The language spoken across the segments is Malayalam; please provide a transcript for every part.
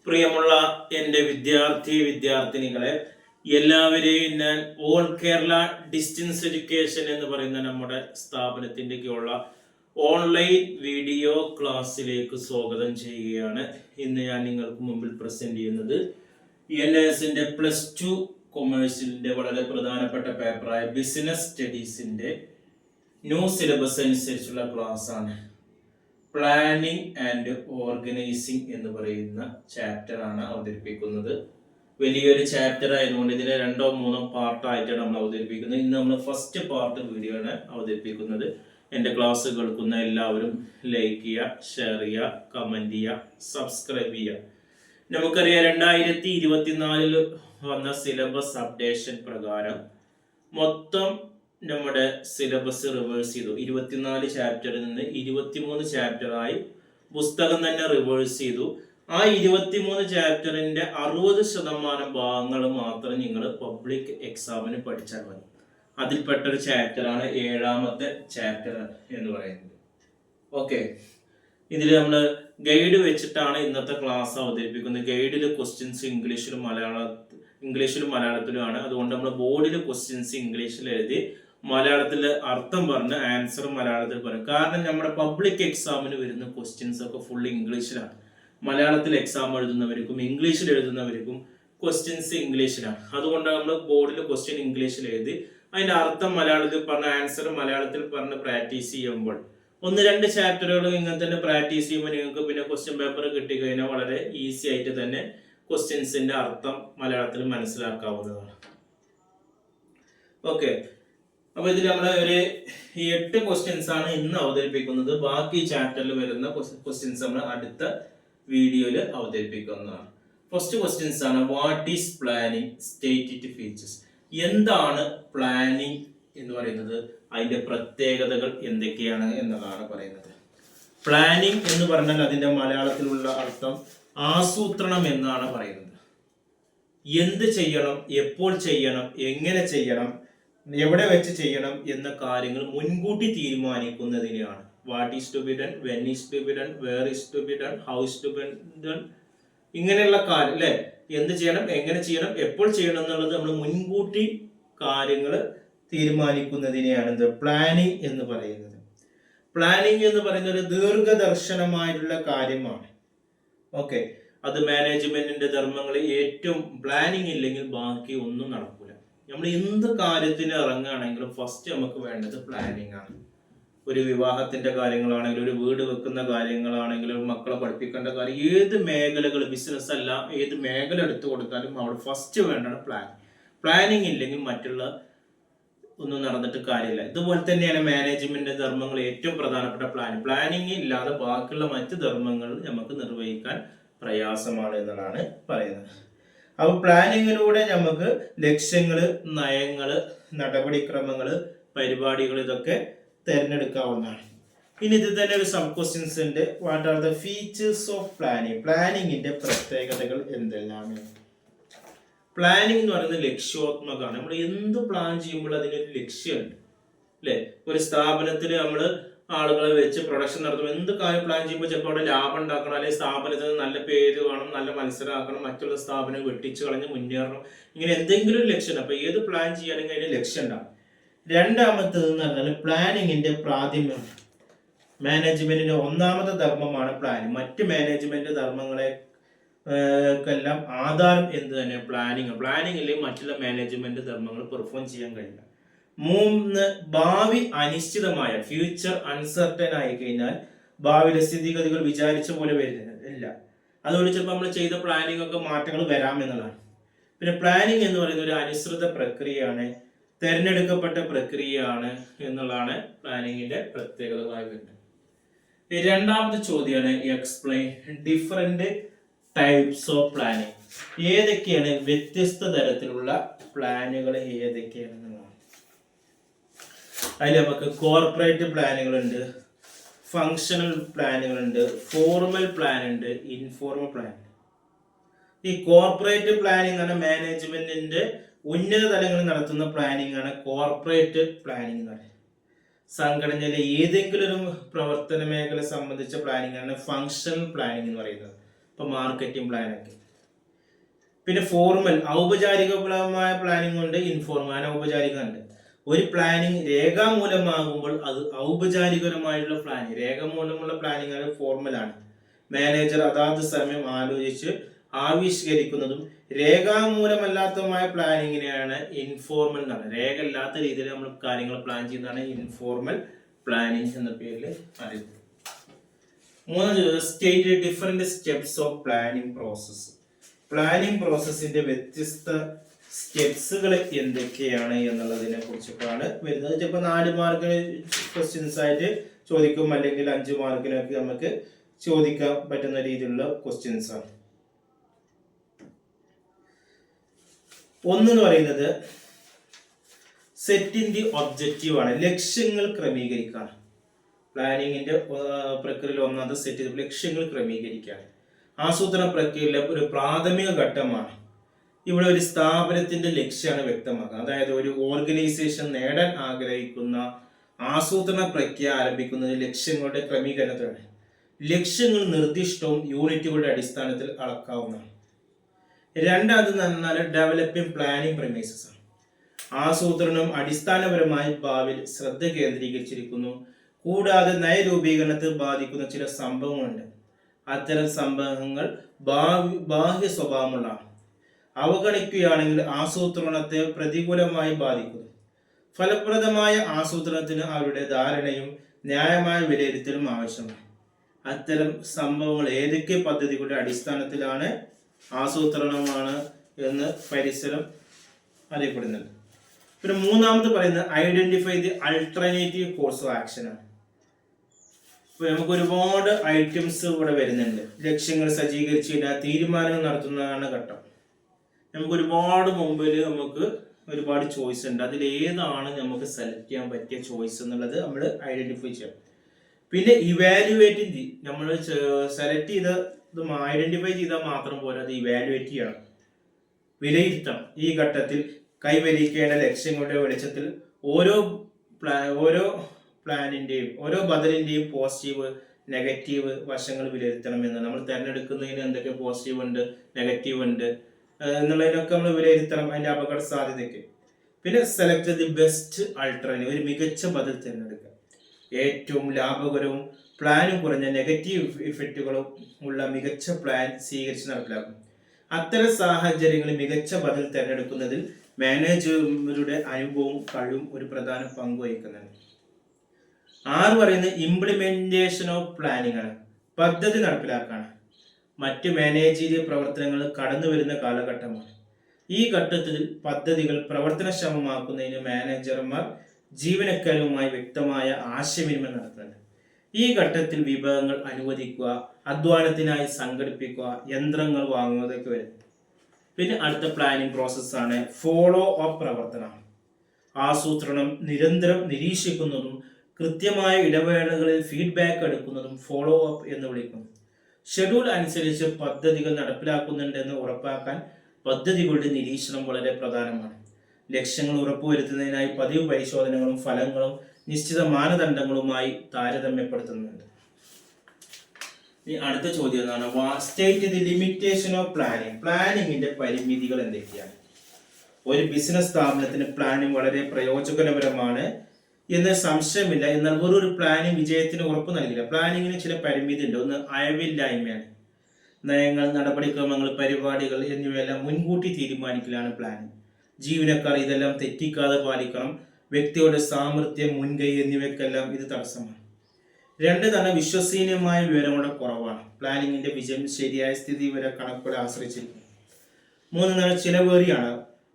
പ്രിയമുള്ള എൻ്റെ വിദ്യാർത്ഥിനികളെ എല്ലാവരെയും ഞാൻ ഓൾ കേരള ഡിസ്റ്റൻസ് എഡ്യൂക്കേഷൻ എന്ന് പറയുന്ന നമ്മുടെ സ്ഥാപനത്തിൻ്റെ കീഴിലുള്ള ഓൺലൈൻ വീഡിയോ ക്ലാസ്സിലേക്ക് സ്വാഗതം ചെയ്യുകയാണ്. ഇന്ന് ഞാൻ നിങ്ങൾക്ക് മുമ്പിൽ പ്രസന്റ് ചെയ്യുന്നത് NSന്റെ +2 കൊമേഴ്സിന്റെ വളരെ പ്രധാനപ്പെട്ട പേപ്പറായ ബിസിനസ് സ്റ്റഡീസിന്റെ ന്യൂ സിലബസ് അനുസരിച്ചുള്ള ക്ലാസ് ആണ്. പ്ലാനിങ് ആൻഡ് ഓർഗനൈസിങ് എന്ന് പറയുന്ന ചാപ്റ്റർ ആണ് അവതരിപ്പിക്കുന്നത്. വലിയൊരു ചാപ്റ്റർ ആയതുകൊണ്ട് ഇതിനെ 2 or 3 പാർട്ടായിട്ടാണ് നമ്മൾ അവതരിപ്പിക്കുന്നത്. ഇന്ന് നമ്മൾ ഫസ്റ്റ് പാർട്ട് വീഡിയോ ആണ് അവതരിപ്പിക്കുന്നത്. എൻ്റെ ക്ലാസ് കേൾക്കുന്ന എല്ലാവരും ലൈക്ക് ചെയ്യുക, ഷെയർ ചെയ്യുക, കമൻറ്റ് ചെയ്യുക, സബ്സ്ക്രൈബ് ചെയ്യുക. നമുക്കറിയാം 2024 വന്ന സിലബസ് അപ്ഡേഷൻ പ്രകാരം മൊത്തം നമ്മുടെ സിലബസ് റിവേഴ്സ് ചെയ്തു. 24 ചാപ്റ്ററിൽ നിന്ന് 23 ചാപ്റ്ററായി പുസ്തകം തന്നെ റിവേഴ്സ് ചെയ്തു. ആ 23 ചാപ്റ്ററിന്റെ 60% ഭാഗങ്ങൾ മാത്രം നിങ്ങൾ പബ്ലിക് എക്സാമിന് പഠിച്ചാൽ മതി. അതിൽപ്പെട്ടൊരു ചാപ്റ്ററാണ് 7ാമത്തെ ചാപ്റ്റർ എന്ന് പറയുന്നത്. ഓക്കെ, ഇതിൽ നമ്മൾ ഗൈഡ് വെച്ചിട്ടാണ് ഇന്നത്തെ ക്ലാസ് അവതരിപ്പിക്കുന്നത്. ഗൈഡിൽ ക്വസ്റ്റ്യൻസ് ഇംഗ്ലീഷിലും മലയാളത്തിലുമാണ്. അതുകൊണ്ട് നമ്മൾ ബോർഡിൽ ക്വസ്റ്റ്യൻസ് ഇംഗ്ലീഷിൽ എഴുതി മലയാളത്തിൽ അർത്ഥം പറഞ്ഞ് ആൻസർ മലയാളത്തിൽ പറയും. കാരണം നമ്മുടെ പബ്ലിക് എക്സാമിന് വരുന്ന ക്വസ്റ്റ്യൻസ് ഒക്കെ ഫുൾ ഇംഗ്ലീഷിലാണ്. മലയാളത്തിൽ എക്സാം എഴുതുന്നവർക്കും ഇംഗ്ലീഷിൽ എഴുതുന്നവർക്കും ക്വസ്റ്റ്യൻസ് ഇംഗ്ലീഷിലാണ്. അതുകൊണ്ട് നമ്മൾ ബോർഡിൽ ക്വസ്റ്റ്യൻ ഇംഗ്ലീഷിൽ എഴുതി അതിന്റെ അർത്ഥം മലയാളത്തിൽ പറഞ്ഞ ആൻസർ മലയാളത്തിൽ പറഞ്ഞ് പ്രാക്ടീസ് ചെയ്യുമ്പോൾ 1-2 ചാപ്റ്ററുകൾ ഇങ്ങനെ തന്നെ പ്രാക്ടീസ് ചെയ്യുമ്പോൾ നിങ്ങൾക്ക് പിന്നെ ക്വസ്റ്റ്യൻ പേപ്പർ കിട്ടിക്കഴിഞ്ഞാൽ വളരെ ഈസി ആയിട്ട് തന്നെ ക്വസ്റ്റ്യൻസിന്റെ അർത്ഥം മലയാളത്തിൽ മനസ്സിലാക്കാവുന്നതാണ്. ഓക്കെ, അപ്പൊ ഇതിൽ നമ്മൾ ഒരു 8 ക്വസ്റ്റ്യൻസ് ആണ് ഇന്ന് അവതരിപ്പിക്കുന്നത്. ബാക്കി ചാപ്റ്ററിൽ വരുന്ന ക്വസ്റ്റ്യൻസ് നമ്മൾ അടുത്ത വീഡിയോയിൽ അവതരിപ്പിക്കുന്നതാണ്. ഫസ്റ്റ് ക്വസ്റ്റ്യൻസ് ആണ്, what is planning, state it features. എന്താണ് പ്ലാനിങ് എന്ന് പറയുന്നത്, അതിന്റെ പ്രത്യേകതകൾ എന്തൊക്കെയാണ് എന്നതാണ് പറയുന്നത്. പ്ലാനിങ് എന്ന് പറഞ്ഞാൽ അതിന്റെ മലയാളത്തിലുള്ള അർത്ഥം ആസൂത്രണം എന്നാണ് പറയുന്നത്. എന്ത് ചെയ്യണം, എപ്പോൾ ചെയ്യണം, എങ്ങനെ ചെയ്യണം, എവിടെ വെച്ച് ചെയ്യണം എന്ന കാര്യങ്ങൾ മുൻകൂട്ടി തീരുമാനിക്കുന്നതിനെയാണ് what is to be done, when is to be done, where is to be done, how is to be done, ഇങ്ങനെയുള്ള കാര്യം അല്ലെ. എന്ത് ചെയ്യണം, എങ്ങനെ ചെയ്യണം, എപ്പോൾ ചെയ്യണം എന്നുള്ളത് നമ്മൾ മുൻകൂട്ടി കാര്യങ്ങൾ തീരുമാനിക്കുന്നതിനെയാണ് എന്ത് പ്ലാനിങ് എന്ന് പറയുന്നത്. പ്ലാനിങ് എന്ന് പറയുന്നത് ഒരു ദീർഘദർശനമായിട്ടുള്ള കാര്യമാണ്. ഓക്കെ, അത് മാനേജ്മെന്റിന്റെ ധർമ്മങ്ങൾ ഏറ്റവും പ്ലാനിങ് ഇല്ലെങ്കിൽ ബാക്കി ഒന്നും നടക്കൂല. നമ്മൾ എന്ത് കാര്യത്തിന് ഇറങ്ങുകയാണെങ്കിലും ഫസ്റ്റ് നമുക്ക് വേണ്ടത് പ്ലാനിങ് ആണ്. ഒരു വിവാഹത്തിന്റെ കാര്യങ്ങളാണെങ്കിലും, ഒരു വീട് വെക്കുന്ന കാര്യങ്ങളാണെങ്കിലും, മക്കളെ പഠിപ്പിക്കേണ്ട കാര്യം, ഏത് മേഖലകൾ, ബിസിനസ് അല്ല ഏത് മേഖല എടുത്തു കൊടുത്താലും അവിടെ ഫസ്റ്റ് വേണ്ടത് പ്ലാനിങ്. പ്ലാനിങ് ഇല്ലെങ്കിൽ മറ്റുള്ള ഒന്നും നടന്നിട്ട് കാര്യമില്ല. ഇതുപോലെ തന്നെയാണ് മാനേജ്മെന്റ് ധർമ്മങ്ങൾ ഏറ്റവും പ്രധാനപ്പെട്ട പ്ലാനിങ് ഇല്ലാതെ ബാക്കിയുള്ള മറ്റ് ധർമ്മങ്ങൾ നമുക്ക് നിർവഹിക്കാൻ പ്രയാസമാണ് എന്നതാണ് പറയുന്നത്. അപ്പൊ പ്ലാനിങ്ങിലൂടെ നമുക്ക് ലക്ഷ്യങ്ങള്, നയങ്ങള്, നടപടിക്രമങ്ങള്, പരിപാടികൾ ഇതൊക്കെ തിരഞ്ഞെടുക്കാവുന്നതാണ്. ഇനി ഇത് തന്നെ ഒരു സബ് ക്വസ്റ്റ്യൻസ് ഉണ്ട്. What are the features of planning, പ്ലാനിങ്ങിന്റെ പ്രത്യേകതകൾ എന്തെല്ലാമാണ്. പ്ലാനിങ് എന്ന് പറയുന്നത് ലക്ഷ്യോത്മകമാണ്. നമ്മൾ എന്ത് പ്ലാൻ ചെയ്യുമ്പോൾ അതിനൊരു ലക്ഷ്യമുണ്ട് അല്ലെ. ഒരു സ്ഥാപനത്തിൽ നമ്മൾ ആളുകളെ വെച്ച് പ്രൊഡക്ഷൻ നടത്തുമ്പോൾ എന്ത് കാര്യം പ്ലാൻ ചെയ്യുമ്പോൾ ചിലപ്പോൾ അവിടെ ലാഭം ഉണ്ടാക്കണം, അല്ലെങ്കിൽ സ്ഥാപനത്തിന് നല്ല പേര് വേണം, നല്ല മത്സരമാക്കണം, മറ്റുള്ള സ്ഥാപനം വെട്ടിച്ചു കളഞ്ഞ് മുന്നേറണം, ഇങ്ങനെ എന്തെങ്കിലും ഒരു ലക്ഷ്യമുണ്ട്. അപ്പൊ ഏത് പ്ലാൻ ചെയ്യുകയാണെങ്കിൽ അതിന് ലക്ഷ്യം ഉണ്ടാവും. രണ്ടാമത്തേത് എന്ന് പറഞ്ഞാൽ പ്ലാനിങ്ങിന്റെ പ്രാഥമികം. മാനേജ്മെന്റിന്റെ 1ാമത്തെ ധർമ്മമാണ് പ്ലാനിങ്. മറ്റ് മാനേജ്മെന്റ് ധർമ്മങ്ങളെ െല്ലാം ആധാരം എന്ത് തന്നെ പ്ലാനിങ്. പ്ലാനിങ് ഇല്ലെങ്കിൽ മറ്റുള്ള മാനേജ്മെന്റ് ധർമ്മങ്ങൾ പെർഫോം ചെയ്യാൻ കഴിയില്ല. 3, ഭാവി അനിശ്ചിതമായ, ഫ്യൂച്ചർ അൺസർട്ടൻ ആയി കഴിഞ്ഞാൽ ഭാവിയിലെ സ്ഥിതിഗതികൾ വിചാരിച്ച പോലെ വരുന്നില്ല. അതുകൊണ്ട് ചിലപ്പോൾ നമ്മൾ ചെയ്ത പ്ലാനിങ് ഒക്കെ മാറ്റങ്ങൾ വരാമെന്നുള്ളതാണ്. പിന്നെ പ്ലാനിങ് എന്ന് പറയുന്നത് ഒരു അനുസൃത പ്രക്രിയയാണ്, തെരഞ്ഞെടുക്കപ്പെട്ട പ്രക്രിയയാണ് എന്നുള്ളതാണ് പ്ലാനിങ്ങിന്റെ പ്രത്യേകതകളായി വരുന്നത്. രണ്ടാമത്തെ ചോദ്യമാണ്, explain different types of planning. ഏതൊക്കെയാണ് വ്യത്യസ്ത തരത്തിലുള്ള പ്ലാനുകൾ ഏതൊക്കെയാണെന്നുള്ളതാണ്. അതിൽ നമുക്ക് കോർപ്പറേറ്റ് പ്ലാനുകളുണ്ട്, ഫങ്ഷണൽ പ്ലാനുകളുണ്ട്, ഫോർമൽ പ്ലാൻ ഉണ്ട്, ഇൻഫോർമൽ പ്ലാൻ. ഈ കോർപ്പറേറ്റ് പ്ലാനിങ് ആണ് മാനേജ്മെന്റിന്റെ ഉന്നത തലങ്ങളിൽ നടത്തുന്ന പ്ലാനിങ് ആണ് കോർപ്പറേറ്റ് പ്ലാനിങ് എന്ന് പറയുന്നത്. സംഘടനയിലെ ഏതെങ്കിലും ഒരു പ്രവർത്തന മേഖല സംബന്ധിച്ച പ്ലാനിങ് ആണ് ഫങ്ഷണൽ പ്ലാനിങ് എന്ന് പറയുന്നത്. ഇപ്പൊ മാർക്കറ്റിംഗ് പ്ലാനൊക്കെ. പിന്നെ ഫോർമൽ ഔപചാരികമായ പ്ലാനിംഗ് ഉണ്ട്, ഇൻഫോർമൽ അനൗപചാരിക ഉണ്ട്. ഒരു പ്ലാനിങ് രേഖാമൂലമാകുമ്പോൾ അത് ഔപചാരികരമായിട്ടുള്ള പ്ലാനിങ്. രേഖാമൂലമുള്ള പ്ലാനിങ് ആണ് ഫോർമൽ ആണ്. മാനേജർ അതാത് സമയം ആലോചിച്ച് ആവിഷ്കരിക്കുന്നതും രേഖാമൂലമല്ലാത്തതുമായ പ്ലാനിങ്ങിനെയാണ് ഇൻഫോർമൽ എന്നാണ്. രേഖ അല്ലാത്ത രീതിയിൽ നമ്മൾ കാര്യങ്ങൾ പ്ലാൻ ചെയ്യുന്നതാണ് ഇൻഫോർമൽ പ്ലാനിങ് എന്ന പേരിൽ അറിയുന്നത്. മൂന്നാമത് state different steps of planning process. Planning പ്രോസസ്സിന്റെ വ്യത്യസ്ത സ്റ്റെപ്സുകൾ എന്തൊക്കെയാണ് എന്നുള്ളതിനെ കുറിച്ചിട്ടാണ് വരുന്നത്. ചിലപ്പോൾ 4 മാർക്കിന് ക്വസ്റ്റ്യൻസ് ആയിട്ട് ചോദിക്കും, അല്ലെങ്കിൽ 5 മാർക്കിനൊക്കെ നമുക്ക് ചോദിക്കാൻ പറ്റുന്ന രീതിയിലുള്ള ക്വസ്റ്റ്യൻസ് ആണ്. ഒന്നെന്ന് പറയുന്നത് സെറ്റിംഗ് ദി ഒബ്ജക്റ്റീവ് ആണ്, ലക്ഷ്യങ്ങൾ ക്രമീകരിക്കാൻ. പ്ലാനിങ്ങിന്റെ പ്രക്രിയയിൽ ഒന്നാമത് സെറ്റ് ലക്ഷ്യങ്ങൾ ക്രമീകരിക്കാൻ. ആസൂത്രണ പ്രക്രിയയിലെ ഒരു പ്രാഥമിക ഘട്ടമാണ്. ഇവിടെ ഒരു സ്ഥാപനത്തിന്റെ ലക്ഷ്യമാണ് വ്യക്തമാക്കുക. അതായത് ഒരു ഓർഗനൈസേഷൻ നേടാൻ ആഗ്രഹിക്കുന്ന ആസൂത്രണ പ്രക്രിയ ആരംഭിക്കുന്നത് ലക്ഷ്യങ്ങളുടെ ക്രമീകരണത്തിലാണ്. ലക്ഷ്യങ്ങൾ നിർദ്ദിഷ്ടവും യൂണിറ്റുകളുടെ അടിസ്ഥാനത്തിൽ അളക്കാവുന്നതാണ്. രണ്ടാമത് പറഞ്ഞാൽ ഡെവലപ്പിംഗ് പ്ലാനിംഗ് പ്രിമൈസസ് ആണ്. ആസൂത്രണം അടിസ്ഥാനപരമായി ഭാവിയിൽ ശ്രദ്ധ കേന്ദ്രീകരിച്ചിരിക്കുന്നു. കൂടാതെ നയരൂപീകരണത്തെ ബാധിക്കുന്ന ചില സംഭവങ്ങളുണ്ട്. അത്തരം സംഭവങ്ങൾ ബാഹ്യ സ്വഭാവമുള്ളതാണ്. അവഗണിക്കുകയാണെങ്കിൽ ആസൂത്രണത്തെ പ്രതികൂലമായി ബാധിക്കുന്നു. ഫലപ്രദമായ ആസൂത്രണത്തിന് അവരുടെ ധാരണയും ന്യായമായ വിലയിരുത്തലും ആവശ്യമാണ്. അത്തരം സംഭവങ്ങൾ ഏതൊക്കെ പദ്ധതികളുടെ അടിസ്ഥാനത്തിലാണ് ആസൂത്രണമാണ് എന്ന് പരിസരം അറിയപ്പെടുന്നുണ്ട്. പിന്നെ മൂന്നാമത് പറയുന്നത് identify the alternative course of action ആണ്. ഇപ്പൊ നമുക്ക് ഒരുപാട് ഐറ്റംസ് ഇവിടെ വരുന്നുണ്ട്. ലക്ഷ്യങ്ങൾ സജ്ജീകരിച്ചില്ല, തീരുമാനങ്ങൾ നടത്തുന്നതാണ് ഘട്ടം. നമുക്ക് ഒരുപാട് മുമ്പിൽ നമുക്ക് ഒരുപാട് ചോയ്സ് ഉണ്ട്. അതിൽ ഏതാണ് നമുക്ക് സെലക്ട് ചെയ്യാൻ പറ്റിയ ചോയ്സ് എന്നുള്ളത് നമ്മൾ ഐഡന്റിഫൈ ചെയ്യണം. പിന്നെ ഇവാലുവേറ്റിംഗ്, നമ്മൾ സെലക്ട് ചെയ്ത് ഐഡന്റിഫൈ ചെയ്താൽ മാത്രം പോരാ, അത് ഇവാലുവേറ്റ് ചെയ്യണം, വിലയിരുത്തണം. ഈ ഘട്ടത്തിൽ കൈവരിക്കേണ്ട ലക്ഷ്യങ്ങളുടെ വെളിച്ചത്തിൽ ഓരോ പ്ലാനിന്റെയും ഓരോ ബദലിന്റെയും പോസിറ്റീവ് നെഗറ്റീവ് വശങ്ങൾ വിലയിരുത്തണമെന്ന്. നമ്മൾ തിരഞ്ഞെടുക്കുന്നതിന് എന്തൊക്കെ പോസിറ്റീവ് ഉണ്ട്, നെഗറ്റീവ് ഉണ്ട് എന്നുള്ളതിനൊക്കെ നമ്മൾ വിലയിരുത്തണം, അതിന്റെ അപകട സാധ്യതയൊക്കെ. പിന്നെ സെലക്ട് ദി ബെസ്റ്റ് ആൾട്ടർനേറ്റീവ്, ഒരു മികച്ച ബദൽ തിരഞ്ഞെടുക്കുക. ഏറ്റവും ലാഭകരവും പ്ലാനും കുറഞ്ഞ നെഗറ്റീവ് ഇഫക്റ്റുകളും ഉള്ള മികച്ച പ്ലാൻ സ്വീകരിച്ച് നടപ്പിലാക്കും. അത്തരം സാഹചര്യങ്ങളിൽ മികച്ച ബദൽ തിരഞ്ഞെടുക്കുന്നതിൽ മാനേജറുടെ അനുഭവവും കഴിവും ഒരു പ്രധാന പങ്ക് വഹിക്കുന്നുണ്ട്. 6 പറയുന്നത് ഇംപ്ലിമെന്റേഷൻ ഓഫ് പ്ലാനിംഗ് ആണ്, പദ്ധതി നടപ്പിലാക്കാണ്. മറ്റ് മാനേജീരിയൽ പ്രവർത്തനങ്ങൾ കടന്നു വരുന്ന കാലഘട്ടമാണ്. ഈ ഘട്ടത്തിൽ പദ്ധതികൾ പ്രവർത്തനക്ഷമമാക്കുന്നതിന് മാനേജർമാർ ജീവനക്കാരുമായി വ്യക്തമായ ആശയവിനിമയം നടത്തുന്നുണ്ട്. ഈ ഘട്ടത്തിൽ വിഭവങ്ങൾ അനുവദിക്കുക, അധ്വാനത്തിനായി സംഘടിപ്പിക്കുക, യന്ത്രങ്ങൾ വാങ്ങുന്നതൊക്കെ വരും. പിന്നെ അടുത്ത പ്ലാനിംഗ് പ്രോസസ്സാണ് ഫോളോ അപ്പ് പ്രവർത്തനം. ആസൂത്രണം നിരന്തരം നിരീക്ഷിക്കുന്നതും കൃത്യമായ ഇടവേളകളിൽ ഫീഡ്ബാക്ക് എടുക്കുന്നതും ഫോളോ അപ്പ് എന്ന് വിളിക്കുന്നു. ഷെഡ്യൂൾ അനുസരിച്ച് പദ്ധതികൾ നടപ്പിലാക്കുന്നുണ്ടെന്ന് ഉറപ്പാക്കാൻ പദ്ധതികളുടെ നിരീക്ഷണം വളരെ പ്രധാനമാണ്. ലക്ഷ്യങ്ങൾ ഉറപ്പുവരുത്തുന്നതിനായി പതിവ് പരിശോധനകളും ഫലങ്ങളും നിശ്ചിത മാനദണ്ഡങ്ങളുമായി താരതമ്യപ്പെടുത്തുന്നുണ്ട്. ഇനി അടുത്ത ചോദ്യം എന്താണ്? State the limitation of planning. പ്ലാനിങ്ങിന്റെ പരിമിതികൾ എന്തൊക്കെയാണ്? ഒരു ബിസിനസ് സ്ഥാപനത്തിന് പ്ലാനിംഗ് വളരെ പ്രയോജനകരമാണ് എന്ന് സംശയമില്ല. എന്നാൽ വെറൊരു പ്ലാനിംഗ് വിജയത്തിന് ഉറപ്പ് നൽകില്ല. പ്ലാനിങ്ങിന് ചില പരിമിതി ഉണ്ട്. ഒന്ന് അയവില്ലായ്മയാണ്. നയങ്ങൾ, നടപടിക്രമങ്ങൾ, പരിപാടികൾ എന്നിവയെല്ലാം മുൻകൂട്ടി തീരുമാനിക്കലാണ് പ്ലാനിംഗ്. ജീവനക്കാർ ഇതെല്ലാം തെറ്റിക്കാതെ പാലിക്കണം. വ്യക്തിയുടെ സാമർത്ഥ്യം, മുൻകൈ എന്നിവയ്ക്കെല്ലാം ഇത് തടസ്സമാണ്. 2 തന്നെ വിശ്വസനീയമായ വിവരങ്ങളുടെ കുറവാണ്. പ്ലാനിങ്ങിന്റെ വിജയം ശരിയായ സ്ഥിതി വരെ കണക്കുകളെ ആശ്രയിച്ചിരിക്കുന്നു. 3 തന്നെ ചിലവേറിയാണ്.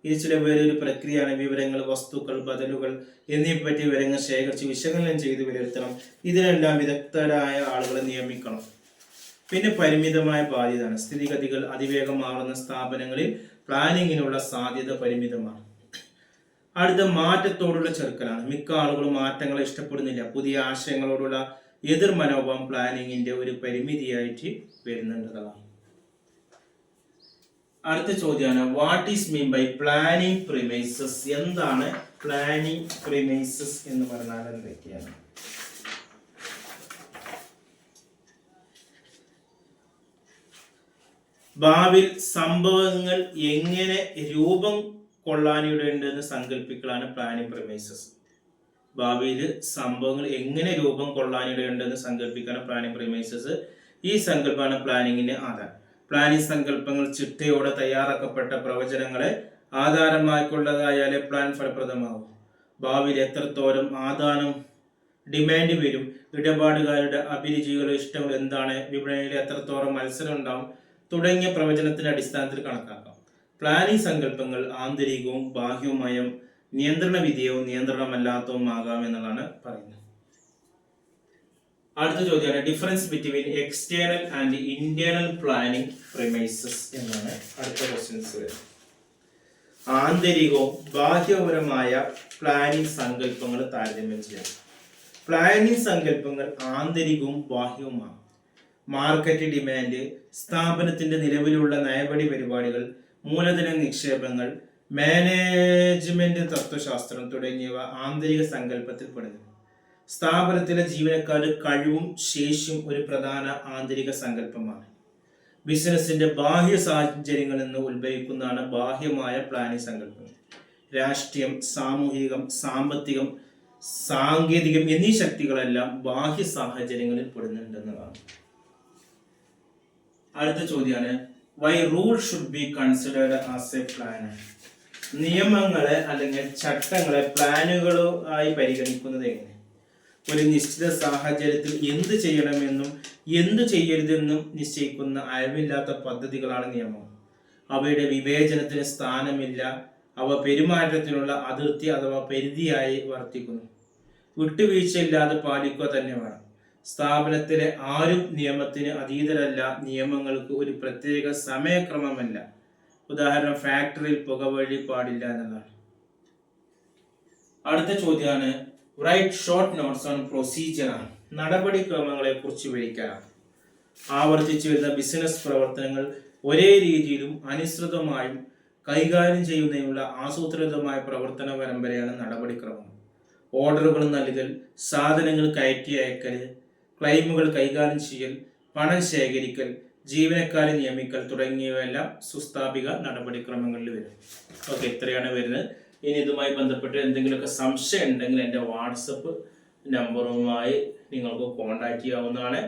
ഇത് ചിലവേറിയ ഒരു പ്രക്രിയയാണ്. വിവരങ്ങൾ, വസ്തുക്കൾ, ബദലുകൾ എന്നിവയെ പറ്റി വിവരങ്ങൾ ശേഖരിച്ച് വിശകലനം ചെയ്ത് വിലയിരുത്തണം. ഇതിനെല്ലാം വിദഗ്ധരായ ആളുകളെ നിയമിക്കണം. പിന്നെ പരിമിതമായ ബാധ്യതയാണ്. സ്ഥിതിഗതികൾ അതിവേഗം മാറുന്ന സ്ഥാപനങ്ങളിൽ പ്ലാനിങ്ങിനുള്ള സാധ്യത പരിമിതമാണ്. അടുത്ത മാറ്റത്തോടുള്ള ചെറുക്കലാണ്. മിക്ക ആളുകളും മാറ്റങ്ങളെ ഇഷ്ടപ്പെടുന്നില്ല. പുതിയ ആശയങ്ങളോടുള്ള എതിർ മനോഭാവം പ്ലാനിങ്ങിന്റെ ഒരു പരിമിതിയായിട്ട് വരുന്നുള്ളതാണ്. അടുത്ത ചോദ്യമാണ് what is mean by planning premises. എന്താണ് പ്ലാനിംഗ് പ്രിമൈസസ് എന്ന് പറഞ്ഞാൽ എന്തൊക്കെയാണ്? ഭാവിയിൽ സംഭവങ്ങൾ എങ്ങനെ രൂപം കൊള്ളാനിടയുണ്ടെന്ന് സങ്കല്പിക്കലാണ് പ്ലാനിങ് പ്രമൈസസ്. ഭാവിയിൽ സംഭവങ്ങൾ എങ്ങനെ രൂപം കൊള്ളാനിടയുണ്ടെന്ന് സങ്കല്പിക്കാണ് പ്ലാനിങ് പ്രമൈസസ്. ഈ സങ്കല്പമാണ് പ്ലാനിങ്ങിന് ആധാരം. പ്ലാനിങ് സങ്കല്പങ്ങൾ ചിട്ടയോടെ തയ്യാറാക്കപ്പെട്ട പ്രവചനങ്ങളെ ആധാരമാക്കുള്ളതായാലേ പ്ലാൻ ഫലപ്രദമാകും. ഭാവിയിൽ എത്രത്തോളം ആദാനം ഡിമാൻഡ് വരും, ഇടപാടുകാരുടെ അഭിരുചികളോ ഇഷ്ടങ്ങളോ എന്താണ്, വിപണിയിൽ എത്രത്തോളം മത്സരം ഉണ്ടാവും തുടങ്ങിയ പ്രവചനത്തിന്റെ അടിസ്ഥാനത്തിൽ കണക്കാക്കാം. പ്ലാനിങ് സങ്കല്പങ്ങൾ ആന്തരികവും ബാഹ്യവുമായ നിയന്ത്രണ വിധേയവും നിയന്ത്രണമല്ലാത്തതും ആകാം എന്നുള്ളതാണ് പറയുന്നത്. അടുത്ത ചോദ്യമാണ് difference between external and internal planning premises എന്നാണ് അടുത്ത ക്വസ്റ്റ്യൻസ് വരുന്നത്. ആന്തരികവും ബാഹ്യപരമായ പ്ലാനിങ് സങ്കല്പങ്ങൾ താരതമ്യം ചെയ്യാം. പ്ലാനിങ് സങ്കല്പങ്ങൾ ആന്തരികവും ബാഹ്യവുമാണ്. മാർക്കറ്റ് ഡിമാൻഡ്, സ്ഥാപനത്തിന്റെ നിലവിലുള്ള നയപടി പരിപാടികൾ, മൂലധന നിക്ഷേപങ്ങൾ, മാനേജ്മെന്റ് തത്വശാസ്ത്രം തുടങ്ങിയവ ആന്തരിക സങ്കല്പത്തിൽ പെടുന്നു. സ്ഥാപനത്തിലെ ജീവനക്കാരുടെ കഴിവും ശേഷിയും ഒരു പ്രധാന ആന്തരിക സങ്കല്പമാണ്. ബിസിനസിന്റെ ബാഹ്യ സാഹചര്യങ്ങളിൽ നിന്ന് ഉത്ഭവിക്കുന്നതാണ് ബാഹ്യമായ പ്ലാനിങ് സങ്കല്പങ്ങൾ. രാഷ്ട്രീയം, സാമൂഹികം, സാമ്പത്തികം, സാങ്കേതികം എന്നീ ശക്തികളെല്ലാം ബാഹ്യ സാഹചര്യങ്ങളിൽ പെടുന്നുണ്ടെന്നതാണ്. അടുത്ത ചോദ്യമാണ് why rule should be considered as a plan. നിയമങ്ങളെ അല്ലെങ്കിൽ ചട്ടങ്ങളെ പ്ലാനുകളായി പരിഗണിക്കുന്നത് എങ്ങനെ? ഒരു നിശ്ചിത സാഹചര്യത്തിൽ എന്ത് ചെയ്യണമെന്നും എന്ത് ചെയ്യരുതെന്നും നിശ്ചയിക്കുന്ന അയവില്ലാത്ത പദ്ധതികളാണ് നിയമം. അവയുടെ വിവേചനത്തിന് സ്ഥാനമില്ല. അവ പെരുമാറ്റത്തിനുള്ള അതിർത്തി അഥവാ പരിധിയായി വർത്തിക്കുന്നു. വിട്ടുവീഴ്ചയില്ലാതെ പാലിക്കുക തന്നെ വേണം. സ്ഥാപനത്തിലെ ആരും നിയമത്തിന് അതീതരല്ല. നിയമങ്ങൾക്ക് ഒരു പ്രത്യേക സമയക്രമമല്ല. ഉദാഹരണം, ഫാക്ടറിയിൽ പുകവലി പാടില്ല എന്നതാണ്. അടുത്ത ചോദ്യമാണ് write short notes on procedure. നടപടിക്രമങ്ങളെ കുറിച്ച് വിവരിക്കാനാണ്. ആവർത്തിച്ചു വരുന്ന ബിസിനസ് പ്രവർത്തനങ്ങൾ ഒരേ രീതിയിലും അനുസൃതമായും കൈകാര്യം ചെയ്യുന്നതിനുള്ള ആസൂത്രിതമായ പ്രവർത്തന പരമ്പരയാണ് നടപടിക്രമം. ഓർഡറുകൾ നൽകൽ, സാധനങ്ങൾ കയറ്റി അയക്കൽ, ക്ലെയിമുകൾ കൈകാര്യം ചെയ്യൽ, പണം ശേഖരിക്കൽ, ജീവനക്കാരെ നിയമിക്കൽ തുടങ്ങിയവയെല്ലാം സുസ്ഥാപിക നടപടിക്രമങ്ങളിൽ വരും. ഓക്കെ, ഇത്രയാണ് വരുന്നത്. ഇനി ഇതുമായി ബന്ധപ്പെട്ട് എന്തെങ്കിലുമൊക്കെ സംശയം ഉണ്ടെങ്കിൽ എൻ്റെ വാട്സപ്പ് നമ്പറുമായി നിങ്ങൾക്ക് കോൺടാക്ട് ചെയ്യാവുന്നതാണ്.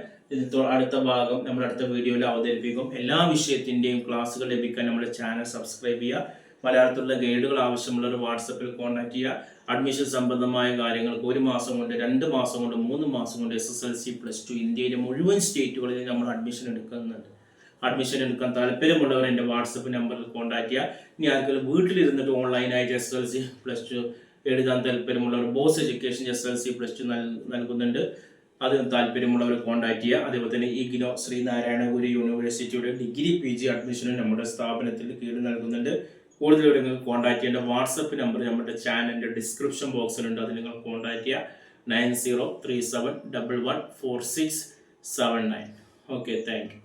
അടുത്ത ഭാഗം നമ്മൾ അടുത്ത വീഡിയോയിൽ അവതരിപ്പിക്കും. എല്ലാ വിഷയത്തിൻ്റെയും ക്ലാസ്സുകൾ ലഭിക്കാൻ നമ്മുടെ ചാനൽ സബ്സ്ക്രൈബ് ചെയ്യുക. മലയാളത്തിലുള്ള ഗൈഡുകൾ ആവശ്യമുള്ളവർ വാട്സപ്പിൽ കോൺടാക്ട് ചെയ്യുക. അഡ്മിഷൻ സംബന്ധമായ കാര്യങ്ങൾക്ക് 1 മാസം കൊണ്ട്, 2 മാസം കൊണ്ട്, 3 മാസം കൊണ്ട് SSLC +2 ഇന്ത്യയിലെ മുഴുവൻ സ്റ്റേറ്റുകളിൽ നമ്മൾ അഡ്മിഷൻ എടുക്കുന്നുണ്ട്. അഡ്മിഷൻ എടുക്കാൻ താല്പര്യമുള്ളവർ എൻ്റെ വാട്സപ്പ് നമ്പറിൽ കോൺടാക്ട് ചെയ്യുക. ഇനി ആർക്കെങ്കിലും വീട്ടിലിരുന്നിട്ട് ഓൺലൈനായിട്ട് SSLC +2 എഴുതാൻ താല്പര്യമുള്ളവർ ബോസ് എഡ്യൂക്കേഷൻ SSLC +2 നൽകുന്നുണ്ട്. അത് താല്പര്യമുള്ളവർ കോൺടാക്ട് ചെയ്യുക. അതേപോലെ തന്നെ ഇഗ്നോ ശ്രീനാരായണ ഗുരു യൂണിവേഴ്സിറ്റിയുടെ ഡിഗ്രി PG അഡ്മിഷനും നമ്മുടെ സ്ഥാപനത്തിൽ കീഴിൽ നൽകുന്നുണ്ട്. കൂടുതൽ വിവരങ്ങൾ കോൺടാക്ട് ചെയ്യേണ്ട വാട്സപ്പ് നമ്പർ നമ്മുടെ ചാനലിൻ്റെ ഡിസ്ക്രിപ്ഷൻ ബോക്സിലുണ്ട്. അത് നിങ്ങൾ കോൺടാക്ട് ചെയ്യുക. 9037114679. Okay, thank you.